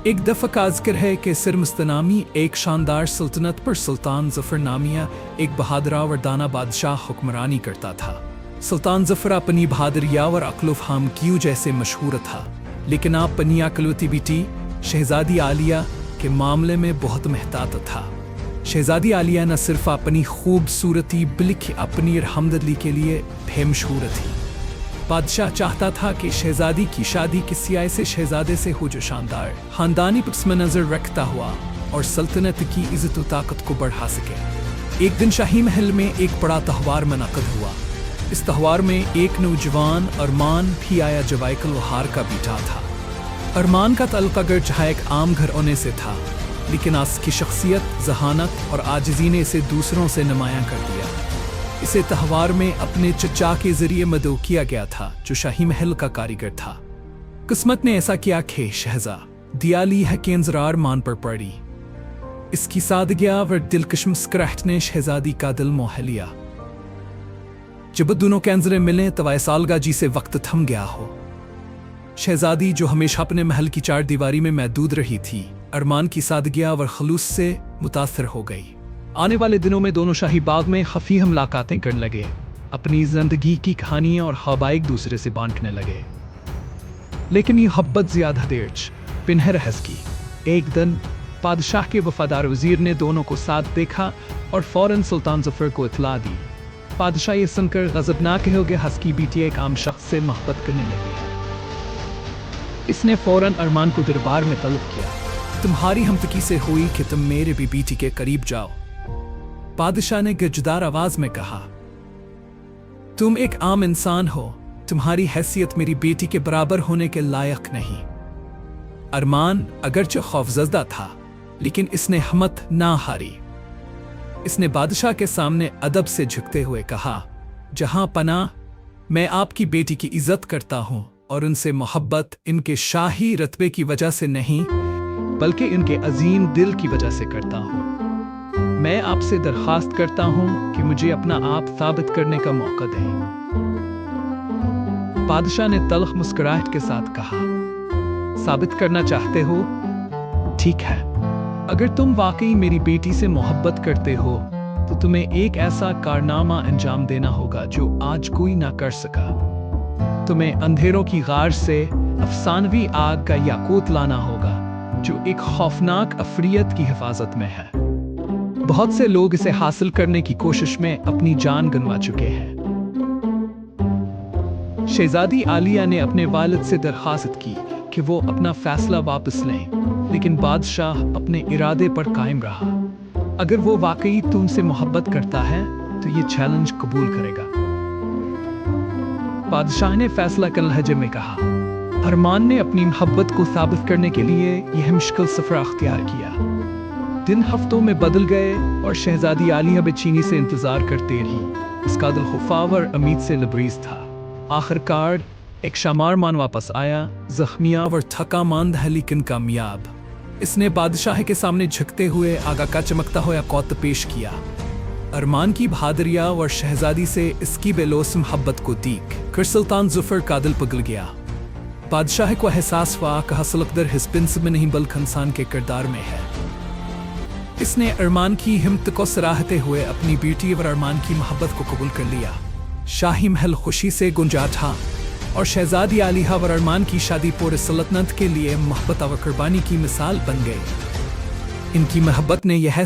एक दफ़ा का ज़िक्र है कि सिरमस्त नामी एक शानदार सल्तनत पर सुल्तान ज़फ़र नामिया एक बहादुरा और दाना बादशाह हुक्मरानी करता था। सुल्तान ज़फ़र अपनी बहादुरिया और अक्ल फ़हम की जैसे मशहूर था, लेकिन आप अपनी अकलवती बेटी शहज़ादी आलिया के मामले में बहुत महतात था। शहज़ादी आलिया न सिर्फ अपनी खूबसूरती बल्कि अपनी रहमदिली के लिए भी मशहूर थी। बादशाह चाहता था कि शहजादी की शादी किसी ऐसे शहजादे से हो जो शानदार खानदानी पस नज़र रखता हुआ और सल्तनत की इज़्ज़त व ताकत को बढ़ा सके। एक दिन शाही महल में एक बड़ा त्यौहार मुनक़द हुआ। इस त्यौहार में एक नौजवान अरमान भी आया जो वाइकल वहार का बेटा था। अरमान का तल्क़ अगर चाहे एक आम घर होने से था, लेकिन उसकी शख्सियत, ज़हानत और आजिज़ी ने इसे दूसरों से नुमायां कर दिया। इसे त्यौहार में अपने चचा के जरिए मदऊ किया गया था, जो शाही महल का कारीगर था। किस्मत ने ऐसा किया कि शहज़ादी आलिया के इंतज़ार मान पर पड़ी। इसकी सादगियाँ और दिलकश मुस्कुराहट ने शहज़ादी का दिल मोह लिया। जब दोनों के नज़रें मिले तो सालगा जी से वक्त थम गया हो। शहज़ादी जो हमेशा अपने महल की चार दीवारी में महदूद रही थी, अरमान की सादगियाँ और खलूस से मुतासर हो गई। आने वाले दिनों में दोनों शाही बाग में खफी मुलाकातें करने लगे, अपनी जिंदगी की कहानियां और ख्वाब एक दूसरे से बांटने लगे। लेकिन ये मोहब्बत ज्यादा देर पिन्ह रहस की। एक दिन बादशाह के वफादार वजीर ने दोनों को साथ देखा और फौरन सुल्तान ज़फ़र को इत्तला दी। बादशाह ये सुनकर गज़बनाक हो गया। हस्की बेटी एक आम शख्स से मोहब्बत करने लगी। इसने फौरन अरमान को दरबार में तलब किया। तुम्हारी हमतकी से हुई कि तुम मेरे बेटी के करीब जाओ। बादशाह ने गजदार आवाज में कहा, तुम एक आम इंसान हो, तुम्हारी हैसियत मेरी बेटी के बराबर होने के लायक नहीं। अरमान अगरचे खौफजदा था, लेकिन इसने हिम्मत ना हारी। इसने बादशाह के सामने अदब से झुकते हुए कहा, जहां पनाह, मैं आपकी बेटी की इज्जत करता हूं और उनसे मोहब्बत इनके शाही रतबे की वजह से नहीं, बल्कि इनके अजीम दिल की वजह से करता हूं। मैं आपसे दरखास्त करता हूं कि मुझे अपना आप साबित करने का मौका दें। बादशाह ने तल्ख मुस्कुराहट के साथ कहा, साबित करना चाहते हो? ठीक है। अगर तुम वाकई मेरी बेटी से मोहब्बत करते हो तो तुम्हें एक ऐसा कारनामा अंजाम देना होगा जो आज कोई ना कर सका। तुम्हें अंधेरों की गार से अफसानवी आग का याकूत लाना होगा, जो एक खौफनाक अफरियत की हिफाजत में है। बहुत से लोग इसे हासिल करने की कोशिश में अपनी जान गंवा चुके हैं। शहजादी आलिया ने अपने वालिद से दरखास्त की कि वो अपना फैसला वापस लें, लेकिन बादशाह अपने इरादे पर कायम रहा। अगर वो वाकई तुमसे मोहब्बत करता है तो ये चैलेंज कबूल करेगा। बादशाह ने फैसला कर लहजे में कहा। अरमान ने अपनी मोहब्बत को साबित करने के लिए यह मुश्किल सफर अख्तियार किया। दिन हफ्तों में बदल गए और शहजादी आलिया बेचैनी से इंतजार करती रही। उसका दिल खुफावर उम्मीद से लबरेज था। आखिरकार एक शामारमान वापस आया, जख्मिया और थका मांद है लेकिन कामयाब। इसने बादशाह के सामने झुकते हुए आगा का चमकता हुआ कौत पेश किया। अरमान की बहादुरिया और शहजादी से इसकी बेलोस मोहब्बत को देख कर सुल्तान ज़फ़र का दिल पिघल गया। बादशाह को एहसास हुआ कि असल अक़दर हिस्पिंस में नहीं बल्कि इंसान के किरदार में है। इसने अरमान की हिम्मत को सराहते हुए अपनी बेटी और अरमान की मोहब्बत को कबूल कर लिया। शाही महल खुशी से गुंजा था और शहजादी आलिया और अरमान की शादी पूरे सल्तनत के लिए मोहब्बत और कुर्बानी की मिसाल बन गई। इनकी मोहब्बत ने यह